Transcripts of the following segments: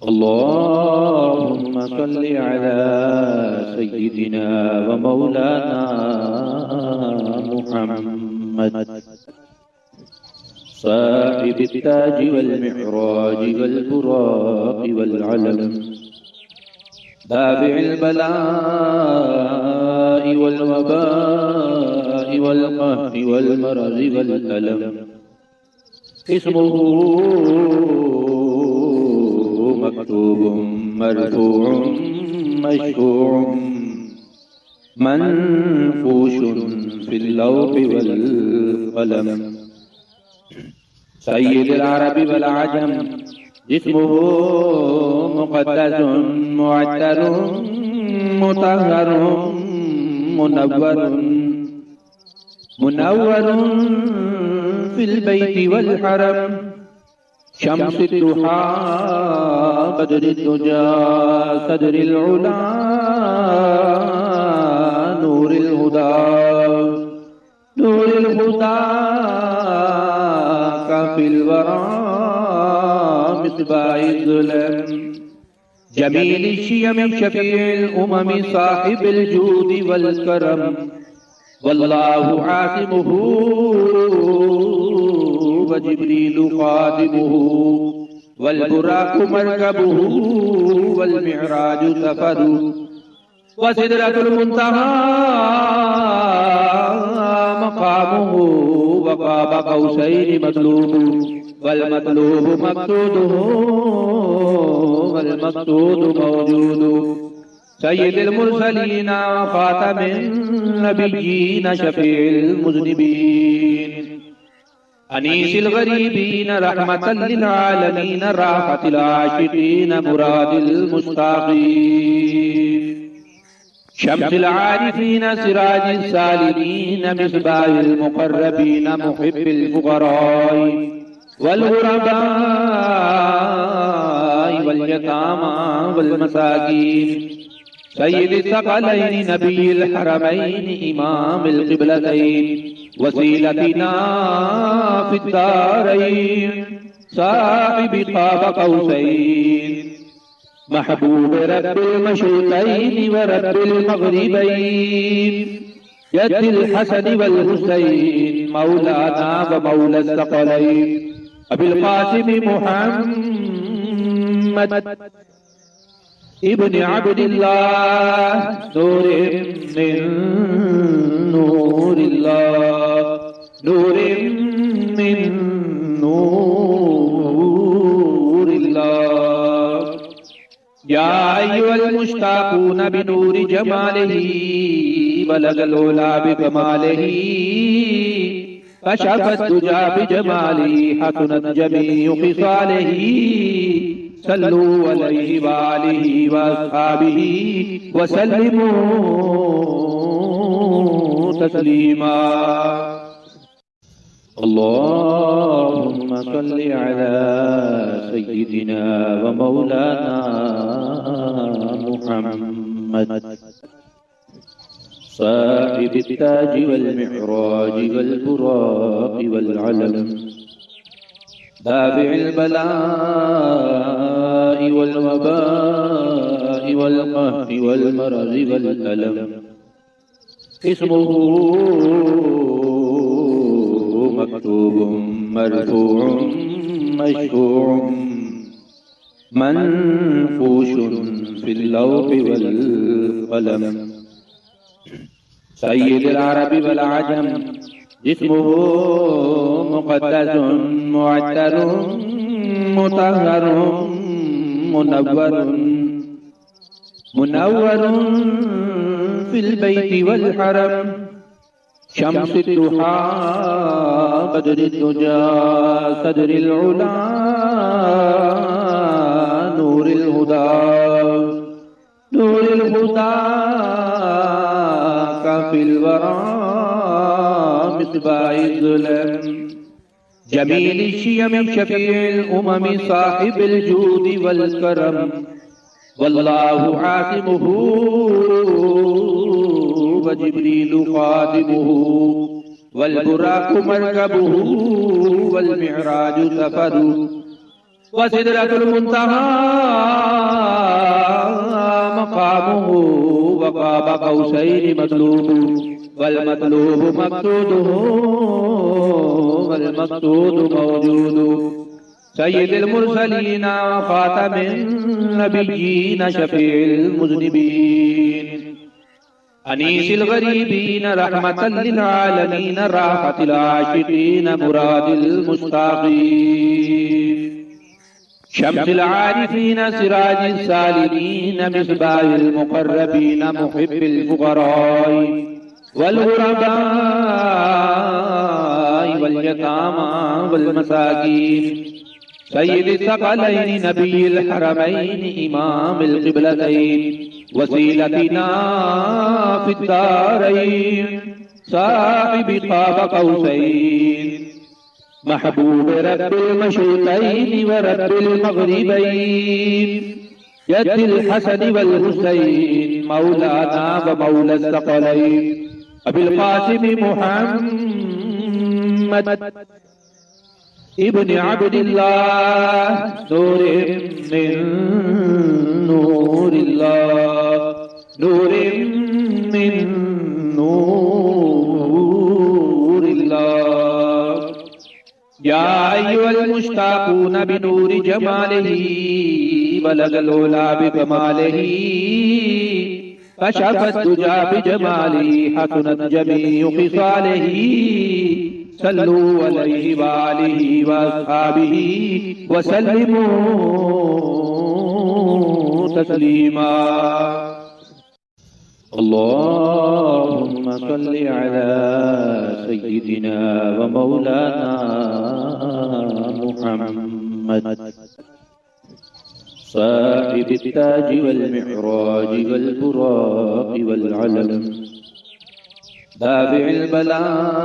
اللهم صل على سيدنا ومولانا محمد صاحب التاج والمعراج والبراق والعلم دافع البلاء والوباء والقهر والمرض والألم اسمه مكتوب مرفوع مشفوع منفوش في اللوح والقلم سيد العرب والعجم جسمه مقدس معتر مطهر منور في البيت والحرم شمس الضحى بدر الدجى صدر العلا نور الهدى كافي الورى مصباح الظلم جميل الشيم شفيع الأمم صاحب الجود والكرم والله عاصمه وجبريل خادمه والبراق مركبه والمعراج سفره وسدرة المنتهى مقامه وقاب قوسين مطلوب والمطلوب مقصوده والمقصود موجود سيد المرسلين وخاتم النبيين شفيع المذنبين أنيس الغريبين رحمة للعالمين راحة العاشقين مراد المشتاقين شمس العارفين سراج السالمين مصباح المقربين محب الفقراء والغرباء واليتامى والمساكين سيد الثقلين نبي الحرمين إمام القبلتين وسيلتنا في الدارين صاحب قاب قوسين محبوب رب المشرقين ورب المغربين يد الحسن والحسين مولانا ومولى الثقلين أبي القاسم محمد ابن عبد الله نور من نور الله نور من نور الله يا أيها المشتاقون بنور جماله بلغ العلا بكماله كشف الدجى بجماله حسنت جميع خصاله صلوا عليه وآله وأصحابه وسلموا تسليما اللهم صل على سيدنا ومولانا محمد صاحب التاج والمعراج والبراق والعلم دافع البلاء والوباء والقهر والمرض والألم اسمه مكتوب مرفوع مشفوع منفوش في اللوح والقلم سيد العرب والعجم جسمه مقدس معتر مطهر منور في البيت والحرم شمس الضحى بدر الدجى صدر العلا نور الهدى كافي الورى مصباح الظلم جميل الشيم شفيع الأمم صاحب الجود والكرم والله عاصمه وجبريل خادمه والبراق مركبه والمعراج سفره وسدرة المنتهى مقامه وقاب قوسين مطلوب والمطلوب مقصوده والمقصود موجود سيد المرسلين وخاتم النبيين شفيع المذنبين أنيس الغريبين رحمة للعالمين راحة العاشقين مراد المشتاقين شمس العارفين سراج السالمين مصباح المقربين محب الفقراء والغرباء واليتامى والمساكين سيد الثقلين نبي الحرمين إمام القبلتين وسيلتنا في الدارين صاحب قاب قوسين محبوب رب المشرقين ورب المغربين يد الحسن والحسين مولانا ومولى الثقلين أبي القاسم محمد ابن عبد الله نور من نور الله نور من نور الله يا أيها المشتاقون بنور جماله بلغ العلا بكماله كشف الدجى بجماله حسنت جميع خصاله صلوا عليه وآله وأصحابه وسلموا تسليما اللهم صل على سيدنا ومولانا محمد صاحب التاج والمعراج والبراق والعلم دافع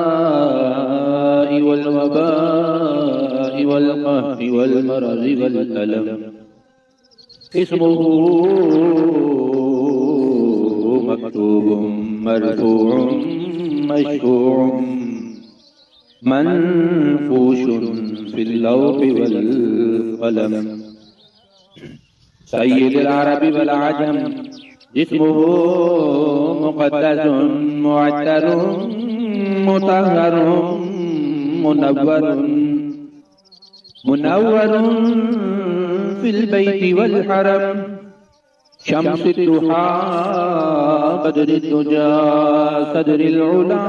البلاء والوباء والقهر والمرض والألم اسمه مكتوب مرفوع مشفوع منفوش في اللوح والقلم سيد العرب والعجم جسمه مقدس معتر مطهر منور في البيت والحرم شمس الضحى بدر الدجى صدر العلا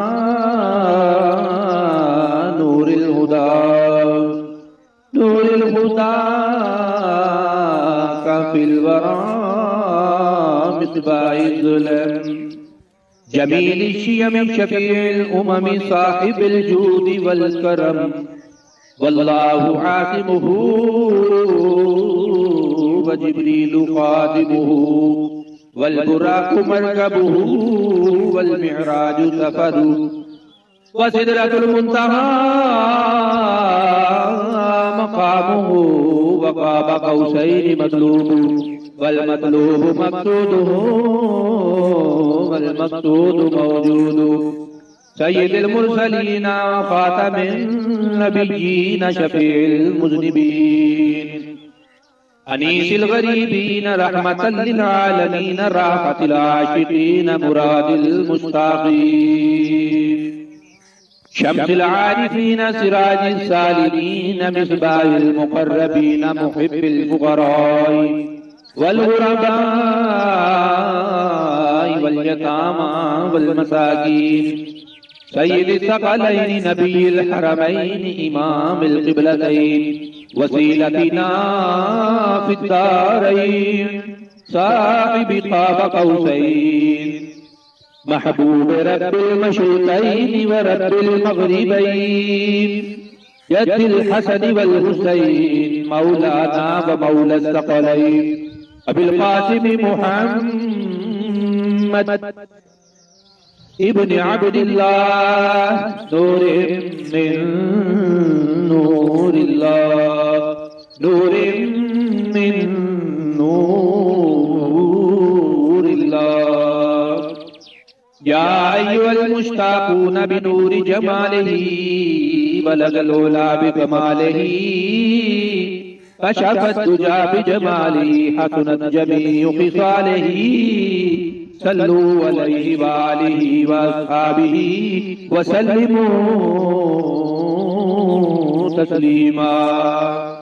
نور الهدى كفي الورى مصباح الظلم جميل الشيم شفيع الأمم صاحب الجود والكرم والله عاصمه وجبريل خادمه والبراق مركبه والمعراج سفره وسدرة المنتهى مقامه وقاب قوسين مطلوب والمطلوب مقصوده والمقصود موجود سيد المرسلين وخاتم النبيين شفيع المذنبين أنيس الغريبين رحمة للعالمين راحة العاشقين مراد المشتاقين شمس العارفين سراج السالمين مصباح المقربين محب الفقراء والغرباء واليتامى والمساكين سيد الثقلين نبي الحرمين إمام القبلتين وسيلتنا في الدارين صاحب قاب قوسين محبوب رب المشرقين ورب المغربين يد الحسن والحسين مولانا ومولى الثقلين أبي القاسم محمد ابن عبد الله نور من نور الله نور من نور الله يا أيها المشتاقون بنور جماله بلغ العلا بكماله كشف الدجى بجماله حسنت جميع خصاله صلوا عليه وآله وأصحابه وسلموا تسليما